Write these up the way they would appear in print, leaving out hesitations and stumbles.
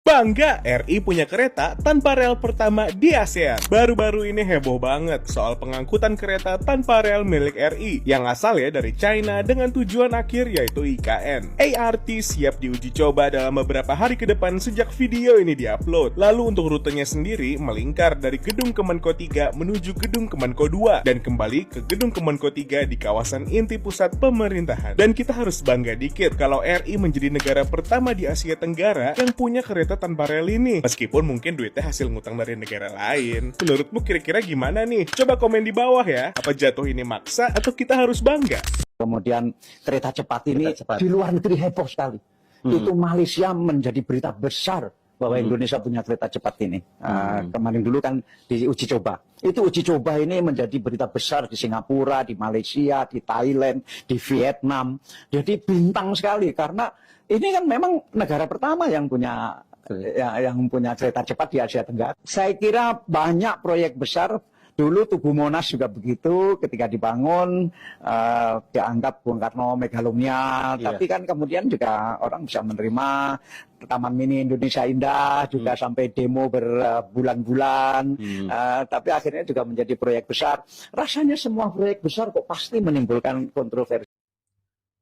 Bangga, RI punya kereta tanpa rel pertama di ASEAN. Baru-baru ini heboh banget soal pengangkutan kereta tanpa rel milik RI yang asalnya dari China dengan tujuan akhir yaitu IKN. ART siap diuji coba dalam beberapa hari ke depan sejak video ini diupload. Lalu untuk rutenya sendiri melingkar dari Gedung Kemenko 3 menuju Gedung Kemenko 2 dan kembali ke Gedung Kemenko 3 di kawasan inti pusat pemerintahan. Dan kita harus bangga dikit kalau RI menjadi negara pertama di Asia Tenggara yang punya kereta tanpa rel ini. Meskipun mungkin duitnya hasil ngutang dari negara lain. Menurutmu kira-kira gimana nih? Coba komen di bawah ya. Apa jatuh ini maksa atau kita harus bangga? Kemudian kereta cepat ini di luar negeri heboh sekali. Itu Malaysia menjadi berita besar bahwa Indonesia punya kereta cepat ini. Kemarin dulu kan diuji coba. Itu uji coba ini menjadi berita besar di Singapura, di Malaysia, di Thailand, di Vietnam. Jadi bintang sekali karena ini kan memang negara pertama yang punya kereta cepat di Asia Tenggara. Saya kira banyak proyek besar. Dulu Tugu Monas juga begitu, ketika dibangun dianggap Bung Karno megalomania, tapi kan kemudian juga orang bisa menerima Taman Mini Indonesia Indah, juga sampai demo berbulan-bulan, tapi akhirnya juga menjadi proyek besar. Rasanya semua proyek besar kok pasti menimbulkan kontroversi.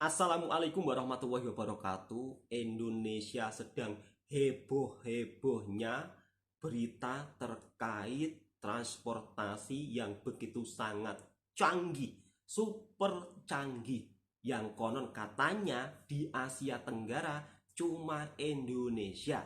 Assalamualaikum warahmatullahi wabarakatuh. Indonesia sedang heboh-hebohnya berita terkait transportasi yang begitu sangat canggih, super canggih, yang konon katanya di Asia Tenggara cuma Indonesia.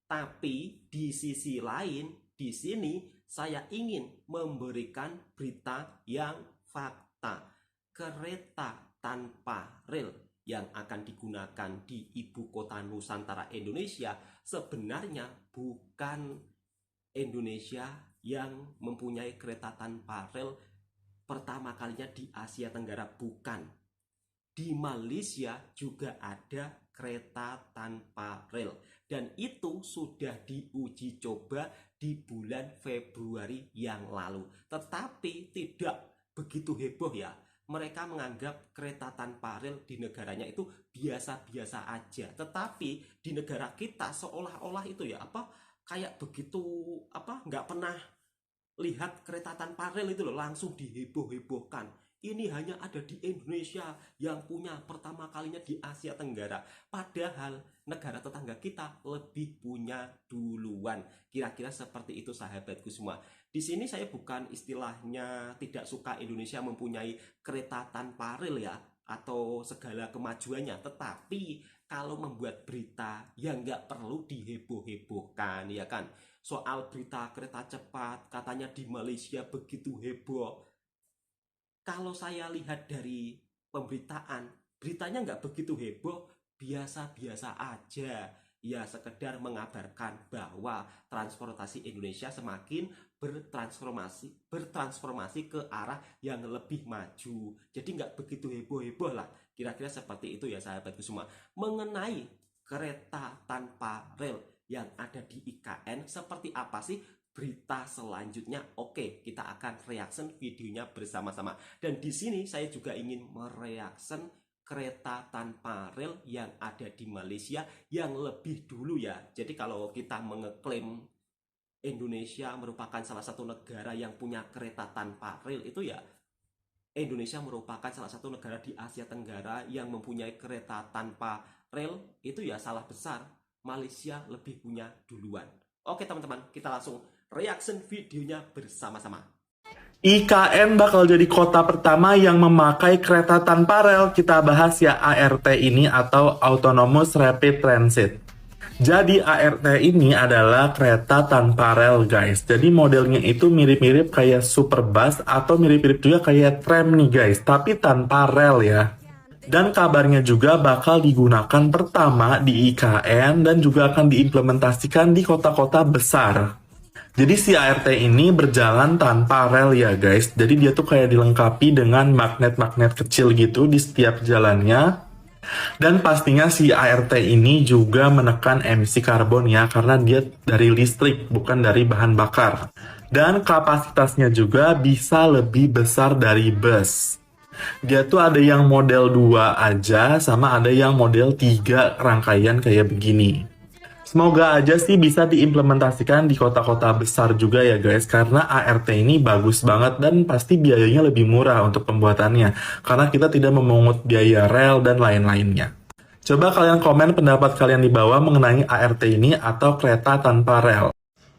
Tapi di sisi lain, di sini saya ingin memberikan berita yang fakta. Kereta tanpa rel yang akan digunakan di ibu kota Nusantara Indonesia sebenarnya bukan Indonesia yang mempunyai kereta tanpa rel pertama kalinya di Asia Tenggara, bukan. Di Malaysia juga ada kereta tanpa rel dan itu sudah diuji coba di bulan Februari yang lalu. Tetapi tidak begitu heboh ya. Mereka menganggap kereta tanpa rel di negaranya itu biasa-biasa aja. Tetapi di negara kita seolah-olah itu ya kayak begitu nggak pernah lihat kereta tanpa rel itu loh, langsung diheboh-hebohkan. Ini hanya ada di Indonesia yang punya pertama kalinya di Asia Tenggara. Padahal negara tetangga kita lebih punya duluan. Kira-kira seperti itu sahabatku semua. Di sini saya bukan istilahnya tidak suka Indonesia mempunyai kereta tanpa rel ya, atau segala kemajuannya. Tetapi kalau membuat berita yang nggak perlu diheboh-hebohkan ya kan. Soal berita kereta cepat katanya di Malaysia begitu heboh. Kalau saya lihat dari pemberitaan, beritanya nggak begitu heboh, biasa-biasa aja. Ya sekedar mengabarkan bahwa transportasi Indonesia semakin bertransformasi ke arah yang lebih maju. Jadi nggak begitu heboh-heboh lah. Kira-kira seperti itu ya sahabatku semua. Mengenai kereta tanpa rel yang ada di IKN, seperti apa sih berita selanjutnya? Oke, kita akan reaction videonya bersama-sama. Dan di sini saya juga ingin mereaction kereta tanpa rel yang ada di Malaysia yang lebih dulu ya. Jadi kalau kita mengeklaim Indonesia merupakan salah satu negara yang punya kereta tanpa rel, itu ya Indonesia merupakan salah satu negara di Asia Tenggara yang mempunyai kereta tanpa rel, itu ya salah besar. Malaysia lebih punya duluan. Oke teman-teman, kita langsung reaction videonya bersama-sama. IKN bakal jadi kota pertama yang memakai kereta tanpa rel. Kita bahas ya ART ini atau Autonomous Rapid Transit. Jadi ART ini adalah kereta tanpa rel guys. Jadi modelnya itu mirip-mirip kayak Superbus atau mirip-mirip juga kayak tram nih guys, tapi tanpa rel ya. Dan kabarnya juga bakal digunakan pertama di IKN dan juga akan diimplementasikan di kota-kota besar. Jadi si ART ini berjalan tanpa rel ya guys. Jadi dia tuh kayak dilengkapi dengan magnet-magnet kecil gitu di setiap jalannya. Dan pastinya si ART ini juga menekan emisi karbon ya, karena dia dari listrik bukan dari bahan bakar. Dan kapasitasnya juga bisa lebih besar dari bus. Dia tuh ada yang model 2 aja sama ada yang model 3 rangkaian kayak begini. Semoga aja sih bisa diimplementasikan di kota-kota besar juga ya guys, karena ART ini bagus banget dan pasti biayanya lebih murah untuk pembuatannya, karena kita tidak memungut biaya rel dan lain-lainnya. Coba kalian komen pendapat kalian di bawah mengenai ART ini atau kereta tanpa rel.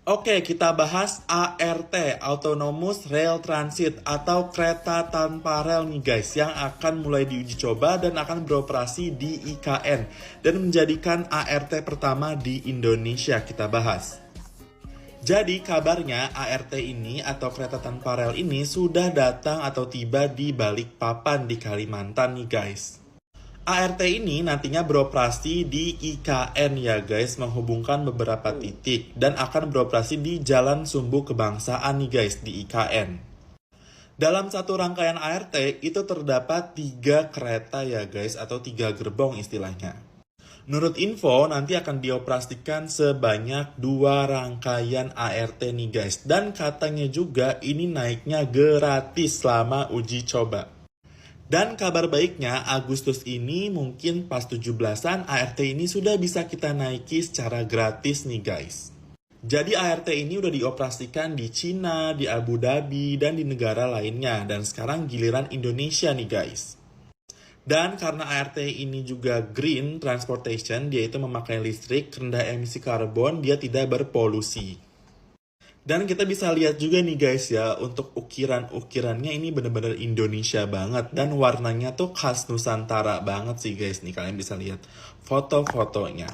Oke, kita bahas ART, Autonomous Rail Transit, atau kereta tanpa rel nih guys, yang akan mulai diuji coba dan akan beroperasi di IKN, dan menjadikan ART pertama di Indonesia kita bahas. Jadi kabarnya ART ini atau kereta tanpa rel ini sudah datang atau tiba di Balikpapan di Kalimantan nih guys. ART ini nantinya beroperasi di IKN ya guys, menghubungkan beberapa titik dan akan beroperasi di Jalan Sumbu Kebangsaan nih guys di IKN. Dalam satu rangkaian ART itu terdapat 3 kereta ya guys, atau 3 gerbong istilahnya. Menurut info nanti akan dioperasikan sebanyak 2 rangkaian ART nih guys, dan katanya juga ini naiknya gratis selama uji coba. Dan kabar baiknya, Agustus ini mungkin pas 17-an ART ini sudah bisa kita naiki secara gratis nih guys. Jadi ART ini udah dioperasikan di Cina, di Abu Dhabi, dan di negara lainnya. Dan sekarang giliran Indonesia nih guys. Dan karena ART ini juga green transportation, dia itu memakai listrik, rendah emisi karbon, dia tidak berpolusi. Dan kita bisa lihat juga nih guys ya, untuk ukiran-ukirannya ini bener-bener Indonesia banget. Dan warnanya tuh khas Nusantara banget sih guys, nih kalian bisa lihat foto-fotonya.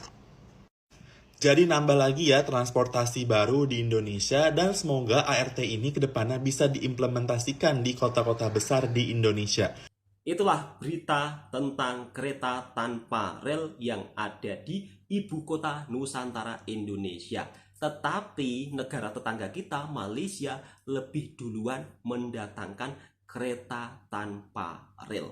Jadi nambah lagi ya transportasi baru di Indonesia, dan semoga ART ini kedepannya bisa diimplementasikan di kota-kota besar di Indonesia. Itulah berita tentang kereta tanpa rel yang ada di ibu kota Nusantara Indonesia. Tetapi negara tetangga kita, Malaysia, lebih duluan mendatangkan kereta tanpa rel.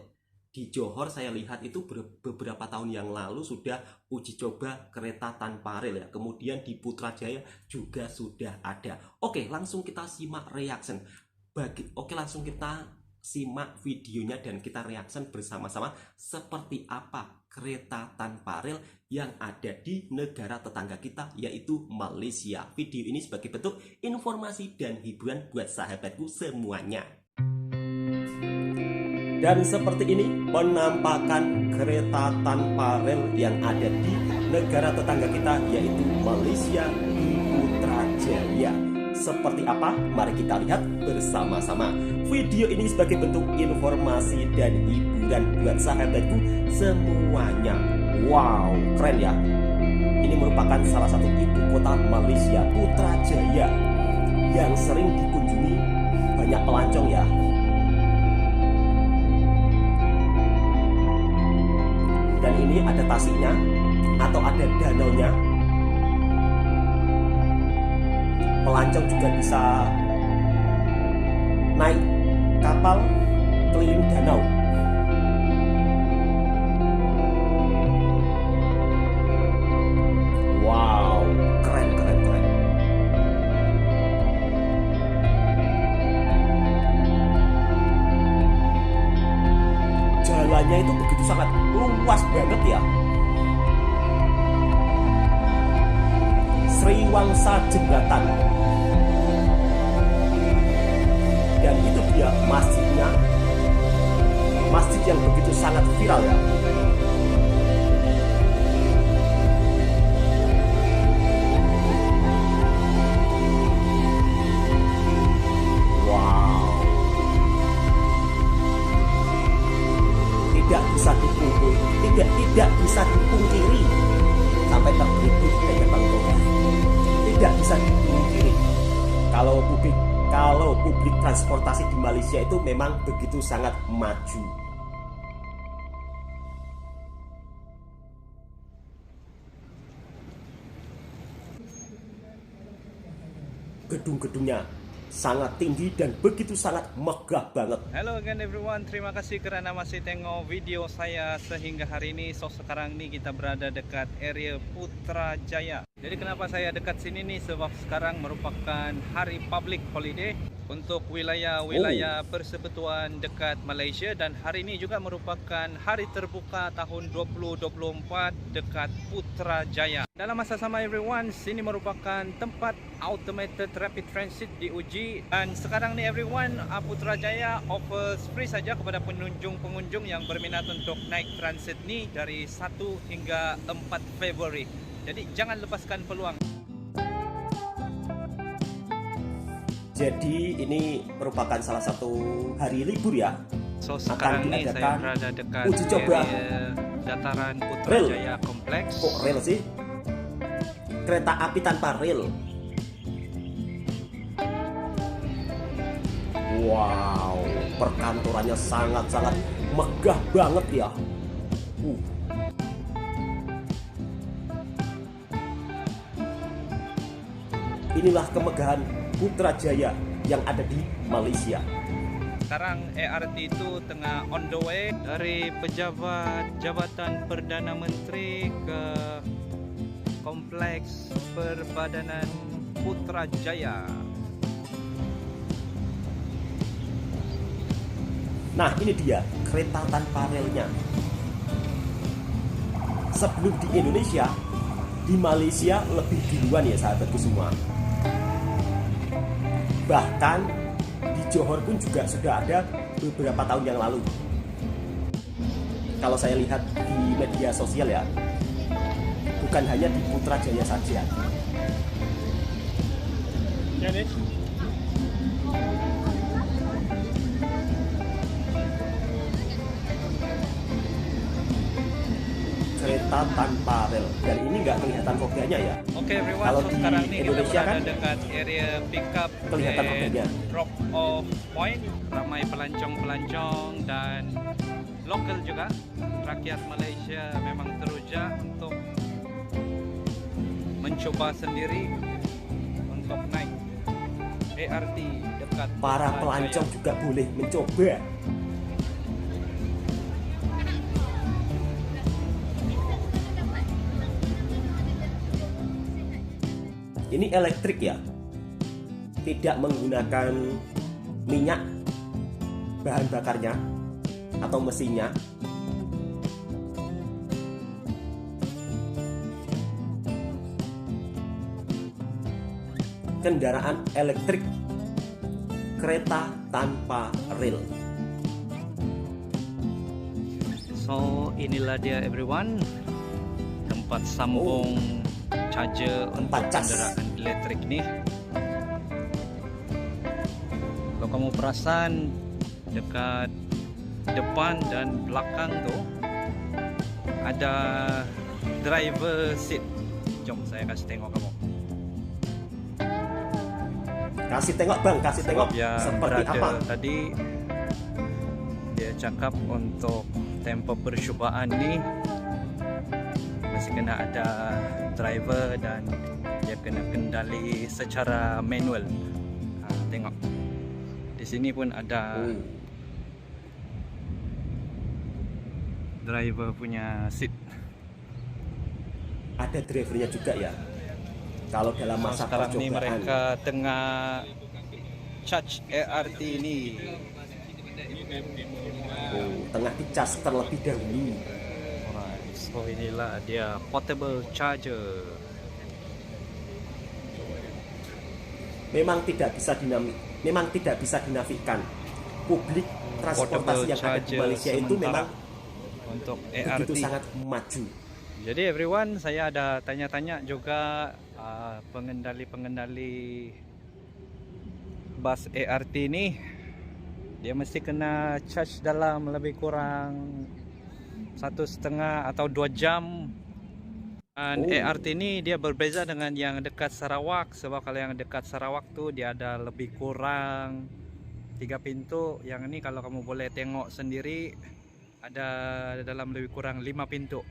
Di Johor saya lihat itu beberapa tahun yang lalu sudah uji coba kereta tanpa rel ya. Kemudian di Putrajaya juga sudah ada. Oke, langsung kita simak reaction. Langsung kita simak videonya dan kita reaction bersama-sama seperti apa kereta tanpa rel yang ada di negara tetangga kita, yaitu Malaysia. Video ini sebagai bentuk informasi dan hiburan buat sahabatku semuanya. Dan seperti ini penampakan kereta tanpa rel yang ada di negara tetangga kita, yaitu Malaysia di Putrajaya. Seperti apa? Mari kita lihat bersama-sama. Video ini sebagai bentuk informasi dan hiburan buat sahabatku semuanya. Wow, keren ya. Ini merupakan salah satu ibu kota Malaysia, Putrajaya, yang sering dikunjungi banyak pelancong ya. Dan ini ada tasiknya atau ada danaunya. Pelancong juga bisa naik kapal keliling danau. Wow, keren. Jalannya itu begitu sangat luas banget ya. Sriwangsa Jembatan. Dan itu dia masjidnya, masjid yang begitu sangat viral ya. Wow, tidak bisa dipungkiri sampai terkejut kayak Bang Toga. Tidak bisa dipungkiri kalau publik transportasi di Malaysia itu memang begitu sangat maju. Gedung-gedungnya sangat tinggi dan begitu sangat megah banget. Hello again everyone, terima kasih kerana masih tengok video saya sehingga hari ini. So sekarang ni kita berada dekat area Putrajaya. Jadi kenapa saya dekat sini nih, sebab sekarang merupakan hari public holiday untuk wilayah-wilayah persekutuan dekat Malaysia, dan hari ini juga merupakan hari terbuka tahun 2024 dekat Putrajaya. Dalam masa sama everyone, sini merupakan tempat automated rapid transit diuji, dan sekarang nih everyone, Putrajaya offers free saja kepada pengunjung-pengunjung yang berminat untuk naik transit nih dari 1 hingga 4 Februari. Jadi jangan lepaskan peluang. Jadi ini merupakan salah satu hari libur ya. So sekarang ini saya diadakan berada dekat uji coba area dataran Putrajaya Kompleks. Kok rel sih? Kereta api tanpa rel. Wow, perkantorannya sangat-sangat megah banget ya. Inilah kemegahan Putrajaya yang ada di Malaysia. Sekarang ERT itu tengah on the way dari pejabat Jabatan Perdana Menteri ke Kompleks Perbadanan Putrajaya. Nah, ini dia kereta tanpa relnya. Sebelum di Indonesia, di Malaysia lebih duluan ya sahabatku semua. Bahkan di Johor pun juga sudah ada beberapa tahun yang lalu. Kalau saya lihat di media sosial ya, bukan hanya di Putrajaya saja. Kereta tanpa rel, dan ini nggak kelihatan kodenya ya. Oke everyone, Kalau so di sekarang ini kita Indonesia berada kan dekat area pickup kelihatan and kodenya. drop off point. Ramai pelancong-pelancong dan lokal juga. Rakyat Malaysia memang teruja untuk mencoba sendiri untuk naik ERT dekat Para Putrajaya. pelancong juga boleh mencoba. Ini elektrik ya, tidak menggunakan minyak bahan bakarnya atau mesinnya. Kendaraan elektrik, kereta tanpa rel. So inilah dia everyone, tempat sambung charger untuk tempat cas. kendaraan elektrik nih. Kalau kamu perasan dekat depan dan belakang tuh ada driver seat. Jom saya kasih tengok kamu. Kasih tengok bang, kasih tengok Yang seperti berada apa. tadi dia cakap untuk tempoh percubaan ni masih kena ada driver dan dia kena kendali secara manual. Tengok di sini pun ada driver punya seat. Ada drivernya juga ya. Kalau dalam masa Sekarang ni percobaan. mereka tengah charge ERT ini. Tengah dicas terlebih dahulu. Alright, so inilah dia portable charger. Memang tidak bisa dinafikan. Publik transportasi yang ada di Malaysia itu memang untuk begitu ERT. sangat maju. Jadi everyone, saya ada tanya-tanya juga pengendali bus ERT ini. Dia mesti kena charge dalam lebih kurang 1,5 atau 2 jam. Dan ERT ini dia berbeza dengan yang dekat Sarawak, sebab kalau yang dekat Sarawak tuh dia ada lebih kurang 3 pintu. Yang ini kalau kamu boleh tengok sendiri ada dalam lebih kurang 5 pintu.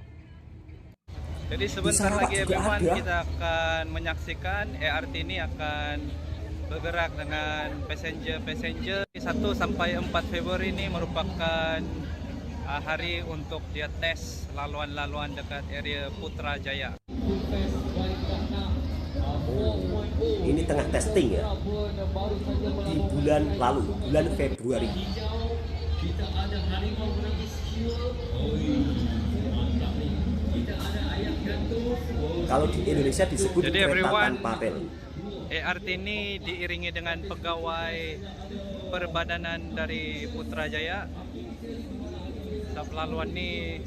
Jadi sebentar lagi everyone kita akan menyaksikan ERT ini akan bergerak dengan passenger 1 sampai 4 Februari ini merupakan hari untuk dia tes laluan-laluan dekat area Putrajaya. tengah testing ya di bulan lalu, bulan Februari. Kalau di Indonesia disebut Jadi kereta everyone, tanpa rel. ERT ini diiringi dengan pegawai perbadanan dari Putrajaya. Pelaluan ini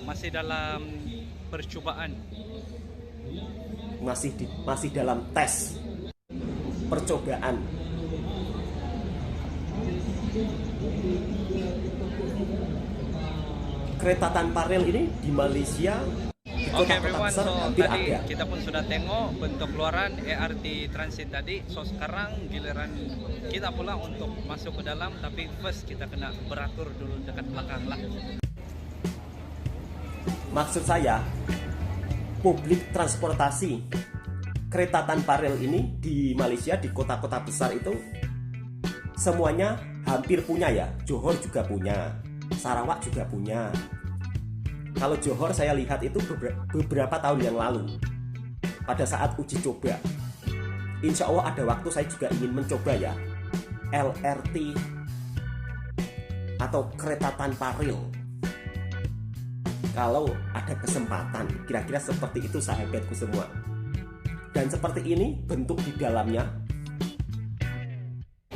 masih dalam percobaan. Masih dalam tes percobaan. Kereta tanpa rel ini di Malaysia di Oke kota-kota everyone, besar so hampir tadi ada. kita pun sudah tengok bentuk luaran ERT Transit tadi. So sekarang giliran kita pula untuk masuk ke dalam, tapi first kita kena beratur dulu dekat belakang lah. Maksud saya, publik transportasi kereta tanpa rel ini di Malaysia, di kota-kota besar itu semuanya hampir punya ya. Johor juga punya, Sarawak juga punya. Kalau Johor saya lihat itu beberapa tahun yang lalu pada saat uji coba. Insya Allah ada waktu saya juga ingin mencoba ya LRT atau kereta tanpa rel. Kalau ada kesempatan, kira-kira seperti itu sahabatku semua. Dan seperti ini bentuk di dalamnya.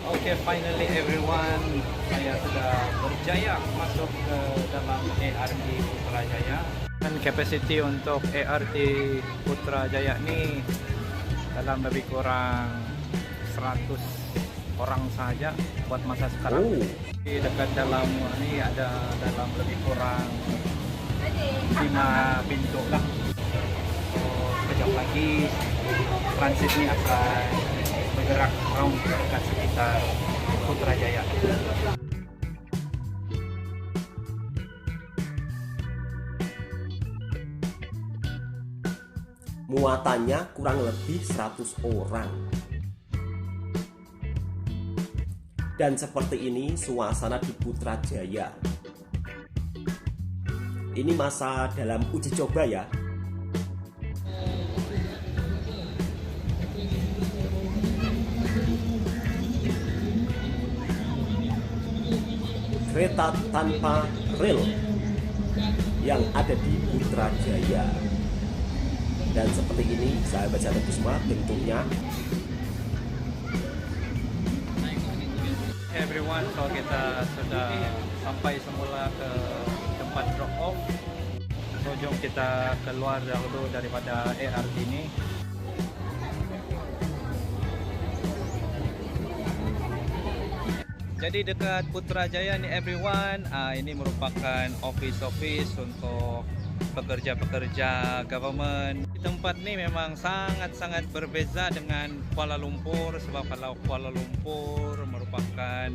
Oke, finally everyone, saya sudah berjaya masuk ke dalam ERT Putrajaya. Dan capacity untuk ERT Putrajaya ini dalam lebih kurang 100 orang saja buat masa sekarang. Di dekat dalam ini ada dalam lebih kurang 5 pintu lah. So, sekejap lagi transit ini akan bergerak round dekat sekitar Putrajaya. Muatannya kurang lebih 100 orang. Dan seperti ini suasana di Putrajaya. Ini masa dalam uji coba ya. Kereta tanpa rel yang ada di Putrajaya. Dan seperti ini sahabat-sahabatku semua bentuknya. Everyone, so kita sudah sampai semula ke tempat drop off. So jom kita keluar dahulu daripada ERT ini. Jadi dekat Putrajaya ni everyone, ini merupakan office untuk pekerja-pekerja government. Tempat ni memang sangat-sangat berbeza dengan Kuala Lumpur, sebab kalau Kuala Lumpur merupakan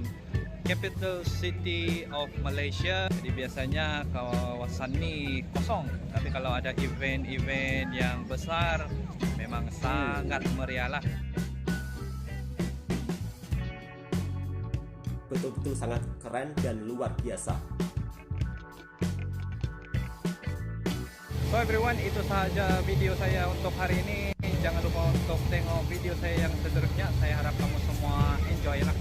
capital city of Malaysia, jadi biasanya kawasan ni kosong. Tapi kalau ada event-event yang besar, memang sangat meriah lah. Betul-betul sangat keren dan luar biasa. So everyone, itu sahaja video saya untuk hari ini. Jangan lupa untuk tengok video saya yang seterusnya. Saya harap kamu semua enjoy lah.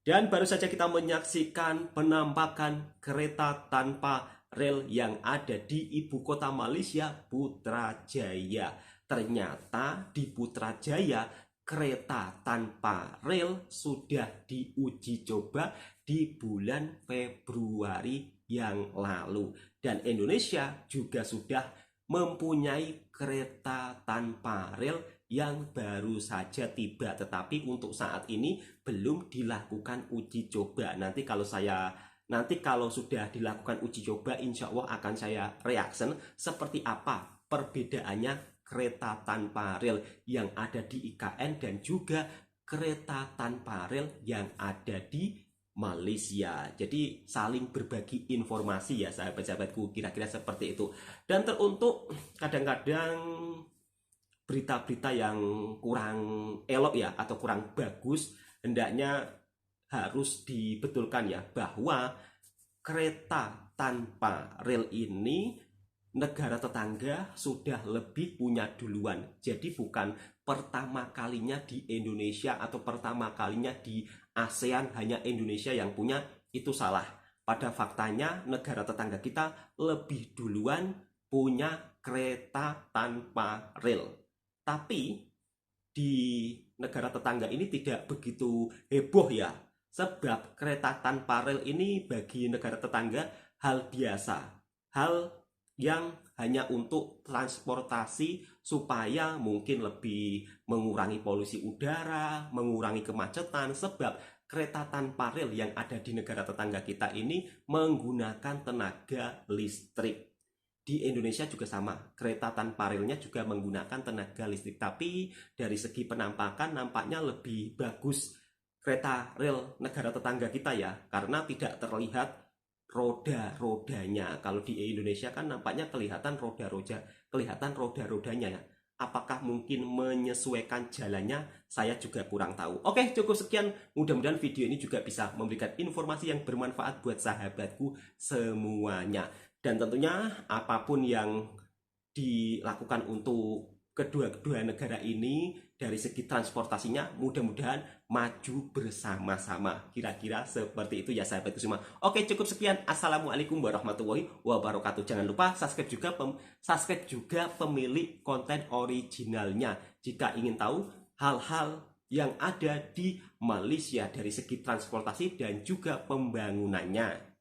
Dan baru saja kita menyaksikan penampakan kereta tanpa rel yang ada di ibu kota Malaysia, Putrajaya. Ternyata di Putrajaya kereta tanpa rel sudah diuji coba di bulan Februari yang lalu. Dan Indonesia juga sudah mempunyai kereta tanpa rel yang baru saja tiba, tetapi untuk saat ini belum dilakukan uji coba. Nanti kalau sudah dilakukan uji coba, insya Allah akan saya reaction seperti apa perbedaannya kereta tanpa rel yang ada di IKN dan juga kereta tanpa rel yang ada di Malaysia. Jadi saling berbagi informasi ya sahabat-sahabatku, kira-kira seperti itu. Dan teruntuk kadang-kadang berita-berita yang kurang elok ya atau kurang bagus, hendaknya harus dibetulkan ya, bahwa kereta tanpa rel ini negara tetangga sudah lebih punya duluan. Jadi bukan pertama kalinya di Indonesia atau pertama kalinya di ASEAN hanya Indonesia yang punya, itu salah. Pada faktanya negara tetangga kita lebih duluan punya kereta tanpa rel. Tapi di negara tetangga ini tidak begitu heboh ya. Sebab kereta tanpa rel ini bagi negara tetangga hal biasa. Hal yang hanya untuk transportasi supaya mungkin lebih mengurangi polusi udara, mengurangi kemacetan. Sebab kereta tanpa rel yang ada di negara tetangga kita ini menggunakan tenaga listrik. Di Indonesia juga sama, kereta tanpa relnya juga menggunakan tenaga listrik. Tapi dari segi penampakan nampaknya lebih bagus kereta rel negara tetangga kita ya, karena tidak terlihat roda-rodanya. Kalau di Indonesia kan nampaknya kelihatan roda-rodanya ya. Apakah mungkin menyesuaikan jalannya? Saya juga kurang tahu. Oke, cukup sekian. Mudah-mudahan video ini juga bisa memberikan informasi yang bermanfaat buat sahabatku semuanya. Dan tentunya apapun yang dilakukan untuk kedua negara ini dari segi transportasinya mudah-mudahan maju bersama-sama. Kira-kira seperti itu ya sahabatku semua. Oke, cukup sekian. Assalamualaikum warahmatullahi wabarakatuh. Jangan lupa subscribe juga pemilik konten originalnya jika ingin tahu hal-hal yang ada di Malaysia dari segi transportasi dan juga pembangunannya.